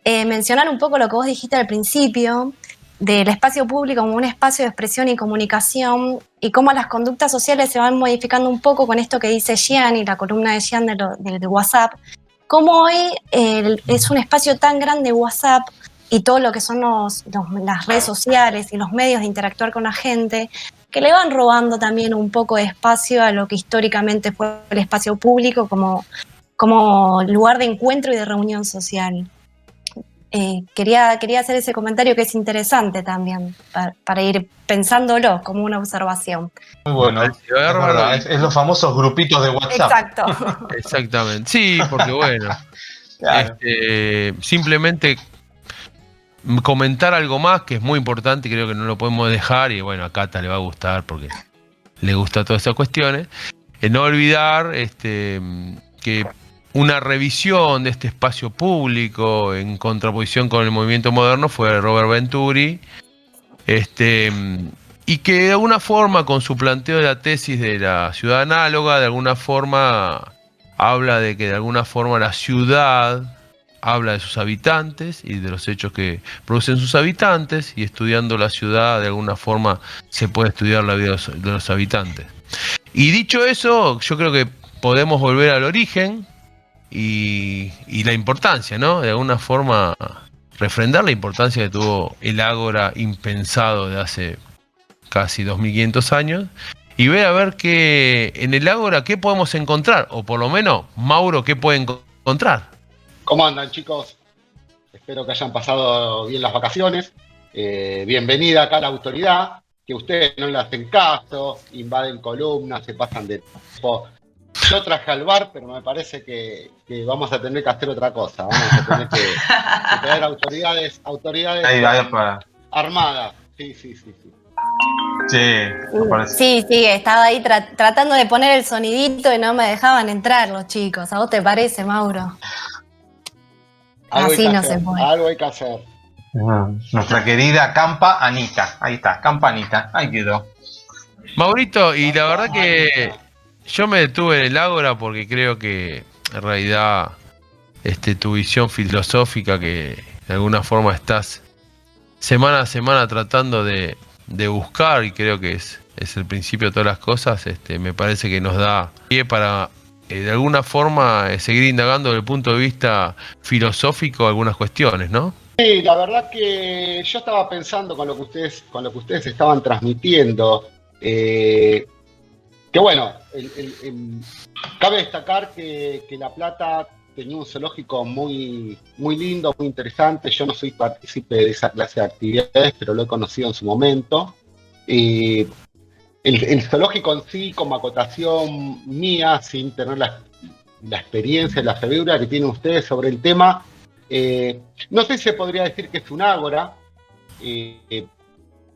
mencionar un poco lo que vos dijiste al principio, del espacio público como un espacio de expresión y comunicación, y cómo las conductas sociales se van modificando un poco con esto que dice Gian y la columna de Gian de WhatsApp, cómo hoy es un espacio tan grande WhatsApp y todo lo que son las redes sociales y los medios de interactuar con la gente, que le van robando también un poco de espacio a lo que históricamente fue el espacio público como lugar de encuentro y de reunión social. Quería hacer ese comentario que es interesante también, para ir pensándolo como una observación. Muy bueno, Me pareció bárbaro. es los famosos grupitos de WhatsApp. Exacto. Exactamente. Sí, porque bueno, Claro. simplemente comentar algo más que es muy importante y creo que no lo podemos dejar, y bueno, a Cata le va a gustar porque le gusta todas esas cuestiones. No olvidar que una revisión de este espacio público en contraposición con el movimiento moderno fue Robert Venturi, y que de alguna forma, con su planteo de la tesis de la ciudad análoga, de alguna forma habla de que de alguna forma la ciudad habla de sus habitantes y de los hechos que producen sus habitantes, y estudiando la ciudad de alguna forma se puede estudiar la vida de los habitantes. Y dicho eso, yo creo que podemos volver al origen y la importancia, ¿no? De alguna forma refrendar la importancia que tuvo el Ágora impensado de hace casi 2500 años, y ver a ver qué en el Ágora qué podemos encontrar, o por lo menos Mauro qué puede encontrar. ¿Cómo andan, chicos? Espero que hayan pasado bien las vacaciones. Bienvenida acá a la autoridad, que ustedes no le hacen caso, invaden columnas, se pasan de tiempo. Yo traje al bar, pero me parece que vamos a tener que hacer otra cosa. Vamos a tener que tener autoridades Ahí para... armadas. Sí. Sí, me parece. Sí, estaba ahí tratando de poner el sonidito y no me dejaban entrar los chicos. ¿A vos te parece, Mauro? Así no se puede. Algo hay que hacer. Nuestra querida Campa Anita. Ahí está, Campa Anita. Ahí quedó. Maurito, y la verdad que yo me detuve en el Ágora porque creo que en realidad tu visión filosófica, que de alguna forma estás semana a semana tratando de buscar, y creo que es el principio de todas las cosas, me parece que nos da pie para de alguna forma seguir indagando desde el punto de vista filosófico algunas cuestiones, ¿no? Sí, la verdad que yo estaba pensando con lo que ustedes estaban transmitiendo, que bueno, cabe destacar que La Plata tenía un zoológico muy, muy lindo, muy interesante. Yo no soy partícipe de esa clase de actividades, pero lo he conocido en su momento. El zoológico en sí, como acotación mía, sin tener la experiencia, la sabiduría que tienen ustedes sobre el tema, no sé si se podría decir que es un ágora.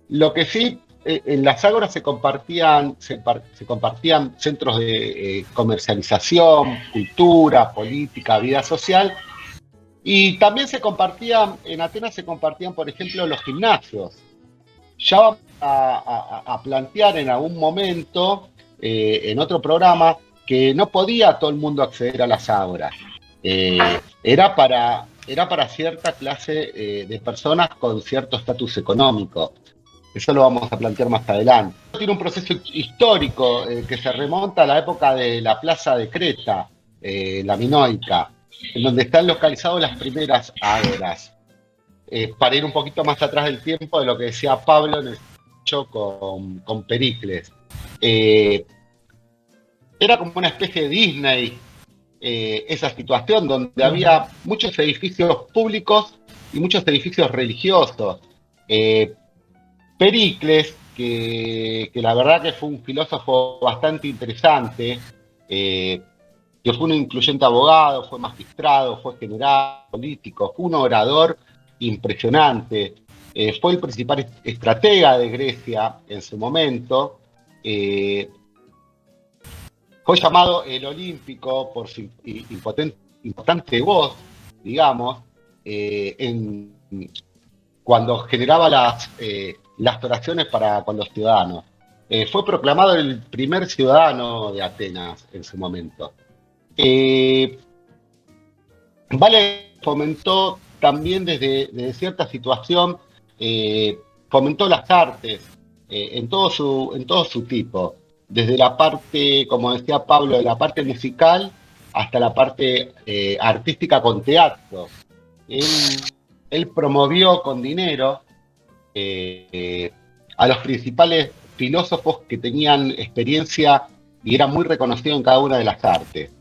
Lo que sí, en las ágoras se compartían centros de comercialización, cultura, política, vida social, y también en Atenas se compartían, por ejemplo, los gimnasios. Ya vamos a plantear en algún momento, en otro programa, que no podía todo el mundo acceder a las ágoras. Era para cierta clase de personas con cierto estatus económico. Eso lo vamos a plantear más adelante. Tiene un proceso histórico que se remonta a la época de la plaza de Creta, la minoica, en donde están localizadas las primeras ágoras. Para ir un poquito más atrás del tiempo de lo que decía Pablo en el hecho con Pericles. Era como una especie de Disney, esa situación donde había muchos edificios públicos y muchos edificios religiosos. Pericles, que la verdad que fue un filósofo bastante interesante, que fue un incluyente abogado, fue magistrado, fue general, político, fue un orador impresionante, fue el principal estratega de Grecia en su momento, fue llamado el Olímpico por su importante voz, digamos, cuando generaba las oraciones con los ciudadanos. Fue proclamado el primer ciudadano de Atenas en su momento. Vale fomentó también desde cierta situación, fomentó las artes en todo su tipo, desde la parte, como decía Pablo, de la parte musical hasta la parte artística con teatro. Él promovió con dinero a los principales filósofos que tenían experiencia y era muy reconocido en cada una de las artes.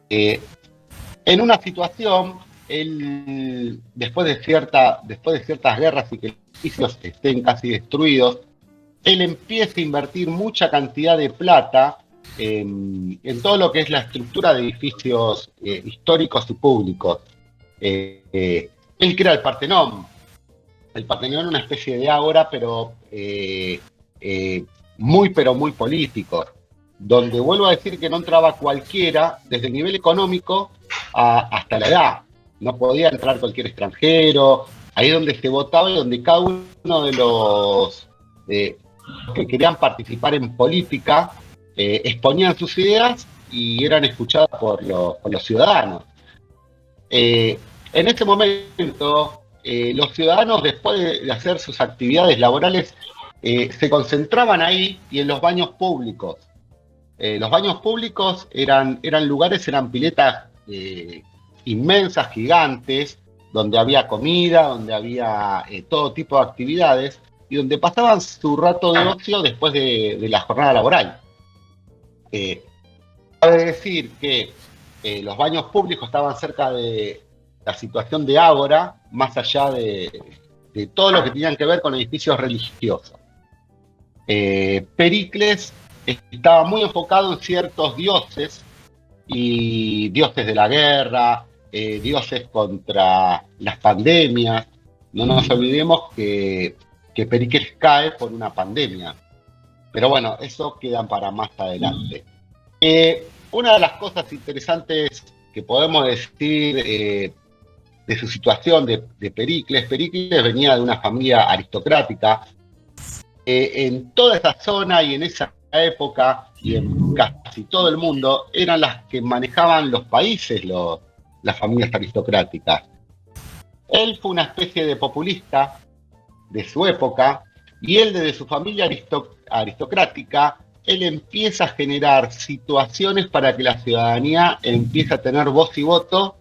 En una situación, él, después de ciertas guerras y que los edificios estén casi destruidos, él empieza a invertir mucha cantidad de plata en todo lo que es la estructura de edificios históricos y públicos. Él crea el Partenón. El Partenón es una especie de ágora, pero muy político, donde vuelvo a decir que no entraba cualquiera, desde el nivel económico hasta la edad. No podía entrar cualquier extranjero. Ahí es donde se votaba y donde cada uno de los que querían participar en política exponían sus ideas y eran escuchadas por los ciudadanos. En este momento, los ciudadanos, después de hacer sus actividades laborales, se concentraban ahí y en los baños públicos. Los baños públicos eran piletas inmensas, gigantes, donde había comida, donde había todo tipo de actividades y donde pasaban su rato de ocio después de la jornada laboral. Cabe decir que los baños públicos estaban cerca de la situación de ágora, más allá de todo lo que tenían que ver con edificios religiosos. Pericles estaba muy enfocado en ciertos dioses, y dioses de la guerra, dioses contra las pandemias. No nos olvidemos que Pericles cae por una pandemia. Pero bueno, eso queda para más adelante. Una de las cosas interesantes que podemos decir de su situación de Pericles venía de una familia aristocrática. En toda esa zona y en esa época y en casi todo el mundo eran las que manejaban los países, las familias aristocráticas. Él fue una especie de populista de su época y él desde su familia aristocrática, él empieza a generar situaciones para que la ciudadanía empiece a tener voz y voto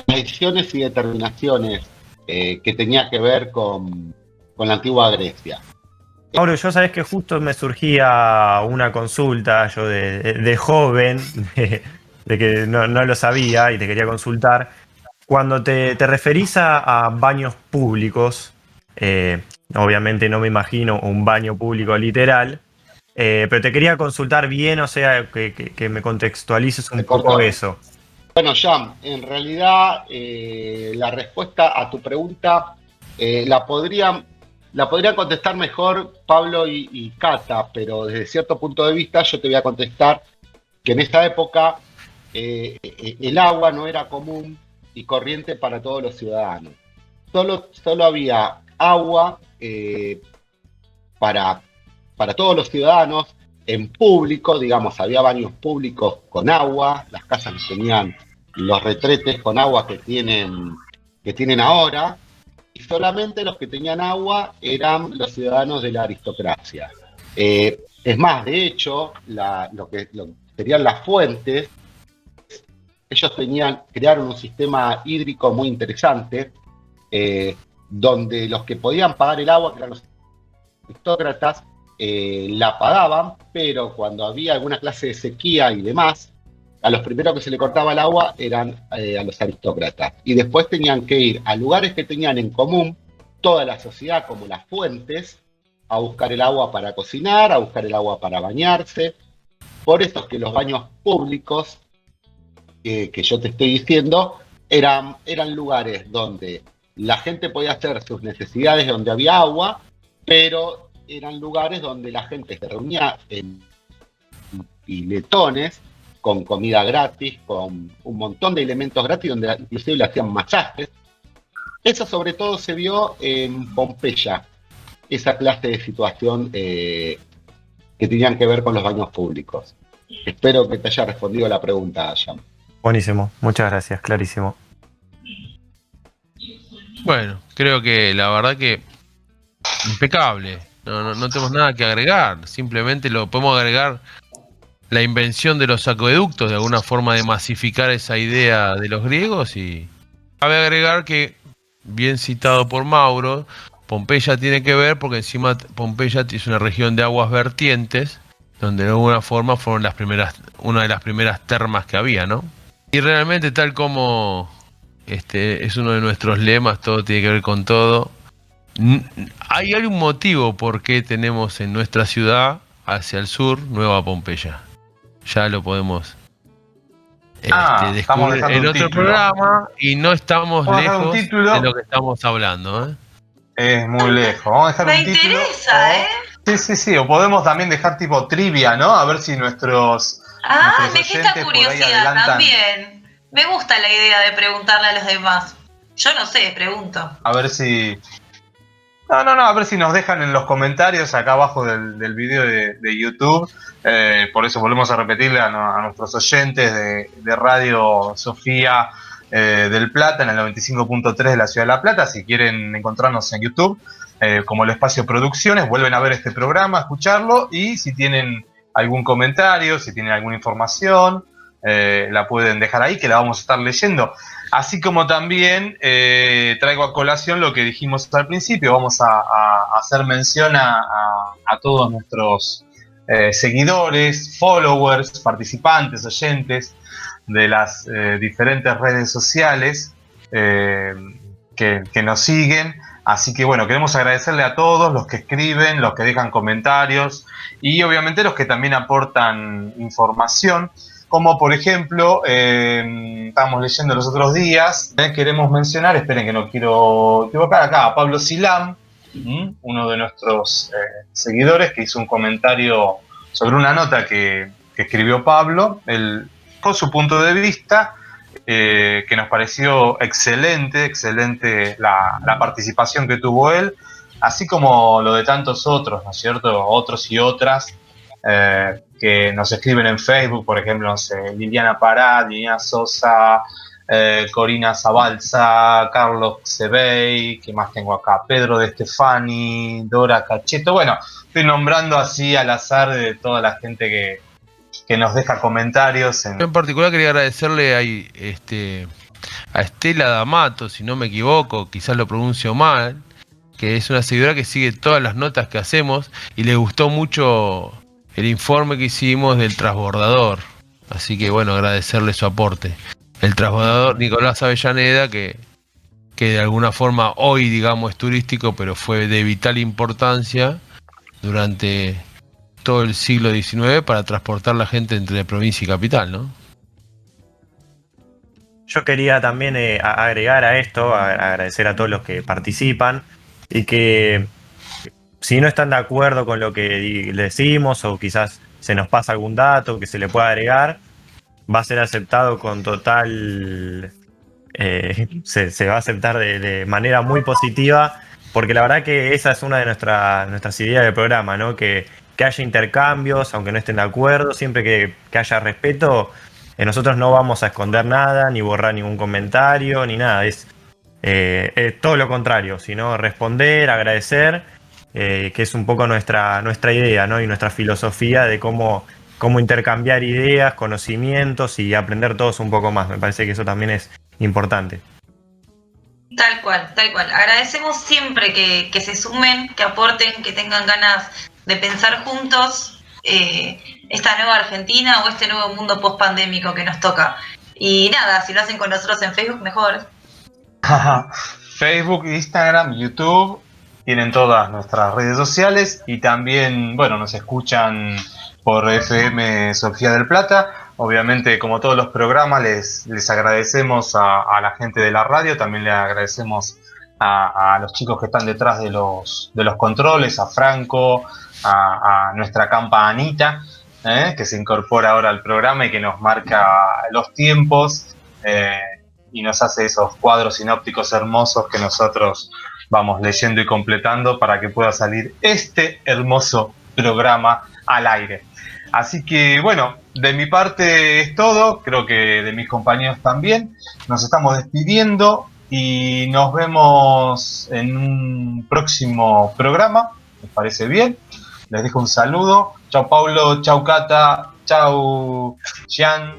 en decisiones y determinaciones que tenía que ver con la antigua Grecia. Mauro, yo sabés que justo me surgía una consulta, yo de joven, de que no lo sabía y te quería consultar. Cuando te referís a baños públicos, obviamente no me imagino un baño público literal, pero te quería consultar bien, o sea, que me contextualices un poco eso. Bueno, Jan, en realidad la respuesta a tu pregunta la podrían contestar mejor Pablo y Cata, pero desde cierto punto de vista yo te voy a contestar que en esa época el agua no era común y corriente para todos los ciudadanos. Solo había agua para todos los ciudadanos en público, digamos, había baños públicos con agua, las casas tenían los retretes con agua que tienen ahora, y solamente los que tenían agua eran los ciudadanos de la aristocracia. Es más, de hecho, lo que serían las fuentes, ellos crearon un sistema hídrico muy interesante, donde los que podían pagar el agua, que eran los aristócratas, la pagaban, pero cuando había alguna clase de sequía y demás, a los primeros que se le cortaba el agua eran a los aristócratas. Y después tenían que ir a lugares que tenían en común toda la sociedad, como las fuentes, a buscar el agua para cocinar, a buscar el agua para bañarse. Por eso es que los baños públicos, que yo te estoy diciendo, eran lugares donde la gente podía hacer sus necesidades, donde había agua, pero eran lugares donde la gente se reunía en piletones, con comida gratis, con un montón de elementos gratis, donde inclusive le hacían masajes. Eso sobre todo se vio en Pompeya, esa clase de situación que tenían que ver con los baños públicos. Espero que te haya respondido la pregunta, Jan. Buenísimo, muchas gracias, clarísimo. Bueno, creo que la verdad que impecable. No tenemos nada que agregar. Simplemente lo podemos agregar la invención de los acueductos, de alguna forma de masificar esa idea de los griegos. Y cabe agregar que, bien citado por Mauro, Pompeya tiene que ver porque encima Pompeya es una región de aguas vertientes, donde de alguna forma fueron una de las primeras termas que había, ¿no? Y realmente, tal como es uno de nuestros lemas, todo tiene que ver con todo, hay algún motivo por qué tenemos en nuestra ciudad, hacia el sur, Nueva Pompeya. Ya lo podemos estamos descubrir dejando en un otro título. programa, y no estamos Vamos a dejar un lejos título. de lo que estamos hablando, ¿eh? Es muy lejos. Vamos a dejar Me un título. interesa, ¿eh? Sí. O podemos también dejar tipo trivia, ¿no? A ver si nuestros Me gesta oyentes por ahí curiosidad adelantan. también. Me gusta la idea de preguntarle a los demás. Yo no sé, pregunto. A ver si. No, a ver si nos dejan en los comentarios acá abajo del video de YouTube. Por eso volvemos a repetirle a nuestros oyentes de Radio Sofía del Plata en el 95.3 de la Ciudad de La Plata. Si quieren encontrarnos en YouTube como el Espacio Producciones, vuelven a ver este programa, escucharlo, y si tienen algún comentario, si tienen alguna información, la pueden dejar ahí, que la vamos a estar leyendo. Así como también traigo a colación lo que dijimos al principio. Vamos a hacer mención a todos nuestros seguidores, followers, participantes, oyentes de las diferentes redes sociales que nos siguen. Así que bueno, queremos agradecerle a todos los que escriben, los que dejan comentarios y obviamente los que también aportan información. Como por ejemplo, estábamos leyendo los otros días, queremos mencionar, esperen que no quiero equivocar acá, a Pablo Silam, uno de nuestros seguidores, que hizo un comentario sobre una nota que escribió Pablo, con su punto de vista, que nos pareció excelente la participación que tuvo él, así como lo de tantos otros, ¿no es cierto? Otros y otras que nos escriben en Facebook, por ejemplo, no sé, Liliana Pará, Liliana Sosa, Corina Zabalza, Carlos Sebey, ¿qué más tengo acá? Pedro de Stefani, Dora Cacheto. Bueno, estoy nombrando así al azar de toda la gente que nos deja comentarios. Yo en particular quería agradecerle a Estela D'Amato, si no me equivoco, quizás lo pronuncio mal, que es una seguidora que sigue todas las notas que hacemos y le gustó mucho el informe que hicimos del transbordador. Así que bueno, agradecerle su aporte. El transbordador Nicolás Avellaneda, que de alguna forma hoy, digamos, es turístico, pero fue de vital importancia durante todo el siglo XIX para transportar la gente entre provincia y capital, ¿no? Yo quería también agregar a esto, agradecer a todos los que participan y que si no están de acuerdo con lo que decimos o quizás se nos pasa algún dato que se le pueda agregar, va a ser aceptado con total... se va a aceptar de manera muy positiva, porque la verdad que esa es una de nuestras ideas del programa, ¿no? Que haya intercambios, aunque no estén de acuerdo, siempre que haya respeto, nosotros no vamos a esconder nada, ni borrar ningún comentario, ni nada. Es todo lo contrario, sino responder, agradecer, que es un poco nuestra idea, ¿no? Y nuestra filosofía de cómo intercambiar ideas, conocimientos y aprender todos un poco más. Me parece que eso también es importante. Tal cual. Agradecemos siempre que se sumen, que aporten, que tengan ganas de pensar juntos esta nueva Argentina o este nuevo mundo post-pandémico que nos toca. Y nada, si lo hacen con nosotros en Facebook, mejor. Facebook, Instagram, YouTube, tienen todas nuestras redes sociales y también, bueno, nos escuchan por FM Sofía del Plata. Obviamente, como todos los programas, les agradecemos a la gente de la radio, también le agradecemos a los chicos que están detrás de los controles, a Franco, a nuestra campa Anita, que se incorpora ahora al programa y que nos marca los tiempos y nos hace esos cuadros sinópticos hermosos que nosotros vamos leyendo y completando para que pueda salir este hermoso programa al aire. Así que bueno, de mi parte es todo, creo que de mis compañeros también. Nos estamos despidiendo y nos vemos en un próximo programa, ¿les parece bien? Les dejo un saludo. Chau Paulo, chau Cata, Chau, Jean.